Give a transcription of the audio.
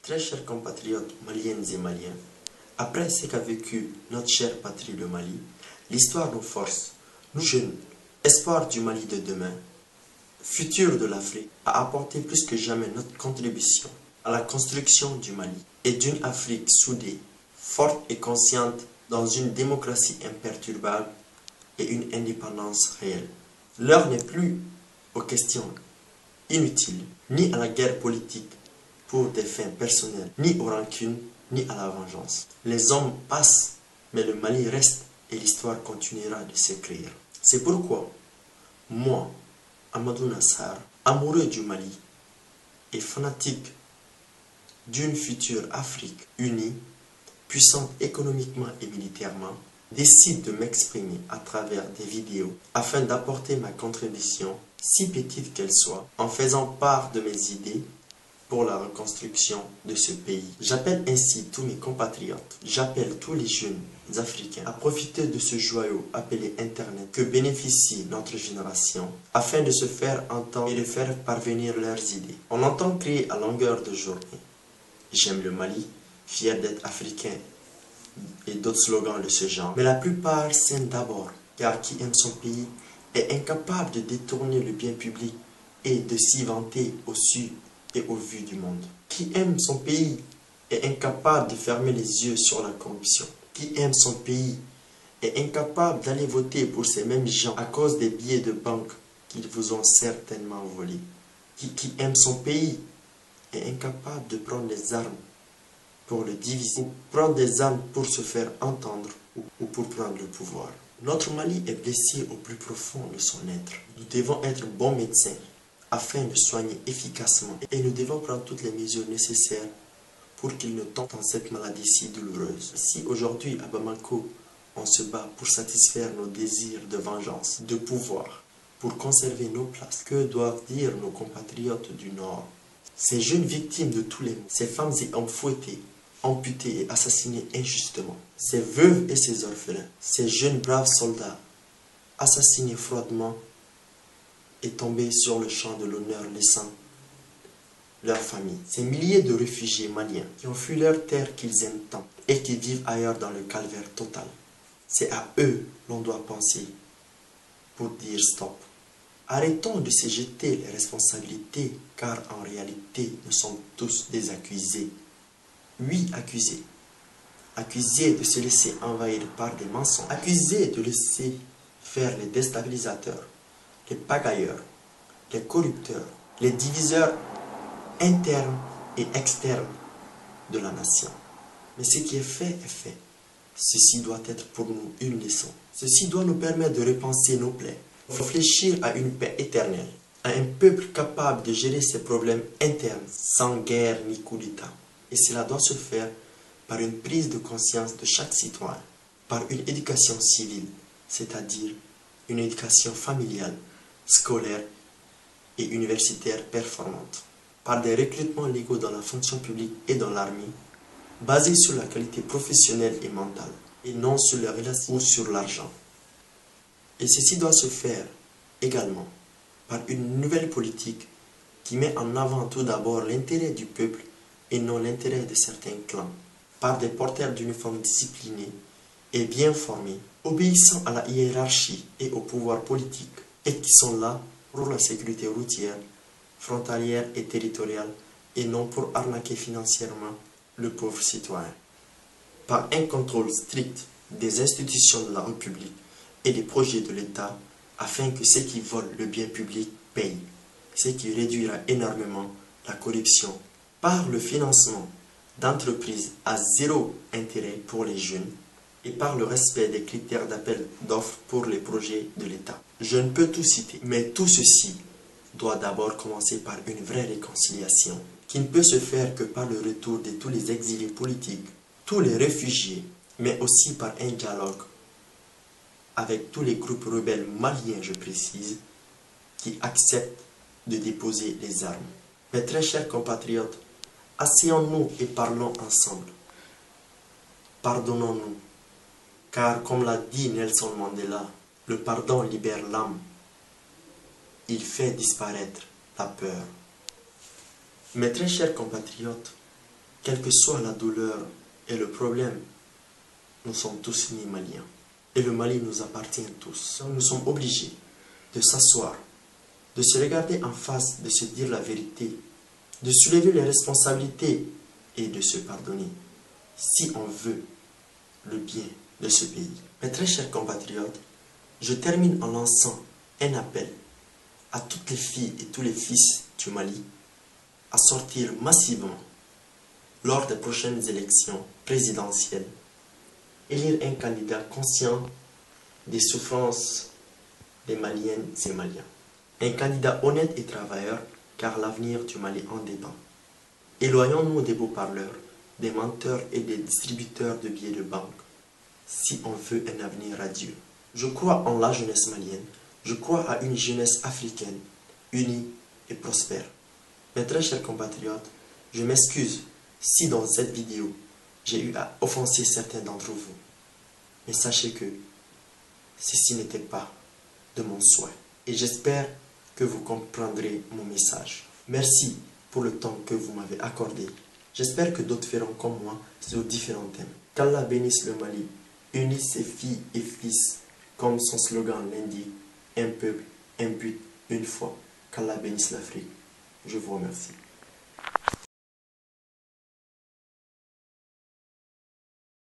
Très chers compatriotes maliennes et maliens, après ce qu'a vécu notre chère patrie le Mali, l'histoire nous force, nous jeunes, espoirs du Mali de demain, futur de l'Afrique, à apporter plus que jamais notre contribution à la construction du Mali et d'une Afrique soudée, forte et consciente dans une démocratie imperturbable et une indépendance réelle. L'heure n'est plus aux questions inutiles, ni à la guerre politique pour des fins personnelles, ni aux rancunes, ni à la vengeance. Les hommes passent, mais le Mali reste et l'histoire continuera de s'écrire. C'est pourquoi, moi, Amadou Nassar, amoureux du Mali et fanatique d'une future Afrique unie, puissante économiquement et militairement, décide de m'exprimer à travers des vidéos afin d'apporter ma contribution, si petite qu'elle soit, en faisant part de mes idées pour la reconstruction de ce pays. J'appelle ainsi tous mes compatriotes, j'appelle tous les jeunes africains à profiter de ce joyau appelé Internet que bénéficie notre génération afin de se faire entendre et de faire parvenir leurs idées. On entend crier à longueur de journée « J'aime le Mali, fier d'être africain » et d'autres slogans de ce genre. Mais la plupart s'aiment d'abord, car qui aime son pays est incapable de détourner le bien public et de s'y vanter au su et au vu du monde. Qui aime son pays est incapable de fermer les yeux sur la corruption. Qui aime son pays est incapable d'aller voter pour ces mêmes gens à cause des billets de banque qu'ils vous ont certainement volés. Qui aime son pays est incapable de prendre les armes pour le diviser, ou prendre des armes pour se faire entendre ou pour prendre le pouvoir. Notre Mali est blessé au plus profond de son être. Nous devons être bons médecins afin de soigner efficacement et nous devons prendre toutes les mesures nécessaires pour qu'il ne tombe dans cette maladie si douloureuse. Si aujourd'hui à Bamako, on se bat pour satisfaire nos désirs de vengeance, de pouvoir, pour conserver nos places, que doivent dire nos compatriotes du Nord? Ces jeunes victimes de tous les maux, ces femmes et hommes fouettés, amputés et assassinés injustement, ces veuves et ces orphelins, ces jeunes braves soldats assassinés froidement et tombés sur le champ de l'honneur laissant leur famille. Ces milliers de réfugiés maliens qui ont fui leur terre qu'ils aiment tant et qui vivent ailleurs dans le calvaire total. C'est à eux l'on doit penser pour dire stop. Arrêtons de se jeter les responsabilités car en réalité nous sommes tous des accusés. Oui, accusés. Accusés de se laisser envahir par des mensonges. Accusés de laisser faire les déstabilisateurs, les pagailleurs, les corrupteurs, les diviseurs internes et externes de la nation. Mais ce qui est fait est fait. Ceci doit être pour nous une leçon. Ceci doit nous permettre de repenser nos plaies, réfléchir à une paix éternelle, à un peuple capable de gérer ses problèmes internes sans guerre ni coup d'État. Et cela doit se faire par une prise de conscience de chaque citoyen, par une éducation civile, c'est-à-dire une éducation familiale, scolaire et universitaire performante, par des recrutements légaux dans la fonction publique et dans l'armée, basés sur la qualité professionnelle et mentale, et non sur les relations ou sur l'argent. Et ceci doit se faire également par une nouvelle politique qui met en avant tout d'abord l'intérêt du peuple et non l'intérêt de certains clans, par des porteurs d'uniformes disciplinés et bien formés, obéissant à la hiérarchie et au pouvoir politique, et qui sont là pour la sécurité routière, frontalière et territoriale, et non pour arnaquer financièrement le pauvre citoyen. Par un contrôle strict des institutions de la République et des projets de l'État, afin que ceux qui volent le bien public payent, ce qui réduira énormément la corruption, par le financement d'entreprises à zéro intérêt pour les jeunes et par le respect des critères d'appel d'offres pour les projets de l'État. Je ne peux tout citer, mais tout ceci doit d'abord commencer par une vraie réconciliation qui ne peut se faire que par le retour de tous les exilés politiques, tous les réfugiés, mais aussi par un dialogue avec tous les groupes rebelles maliens, je précise, qui acceptent de déposer les armes. Mes très chers compatriotes, asseyons-nous et parlons ensemble. Pardonnons-nous, car comme l'a dit Nelson Mandela, le pardon libère l'âme. Il fait disparaître la peur. Mes très chers compatriotes, Quelle que soit la douleur et le problème, nous sommes tous nés maliens. Et le Mali nous appartient tous. Nous sommes obligés de s'asseoir, de se regarder en face, de se dire la vérité, de soulever les responsabilités et de se pardonner, si on veut le bien de ce pays. Mes très chers compatriotes, je termine en lançant un appel à toutes les filles et tous les fils du Mali à sortir massivement lors des prochaines élections présidentielles, élire un candidat conscient des souffrances des Maliennes et Maliens. Un candidat honnête et travailleur, car l'avenir du Mali en dépend. Éloignons-nous des beaux parleurs, des menteurs et des distributeurs de billets de banque, si on veut un avenir radieux. Je crois en la jeunesse malienne, je crois à une jeunesse africaine, unie et prospère. Mes très chers compatriotes, je m'excuse si dans cette vidéo, j'ai eu à offenser certains d'entre vous. Mais sachez que ceci n'était pas de mon souhait. Et j'espère que vous comprendrez mon message. Merci pour le temps que vous m'avez accordé. J'espère que d'autres feront comme moi sur différents thèmes. Qu'Allah bénisse le Mali, unisse ses filles et fils, comme son slogan l'indique, un peuple, un but, une foi. Qu'Allah bénisse l'Afrique. Je vous remercie.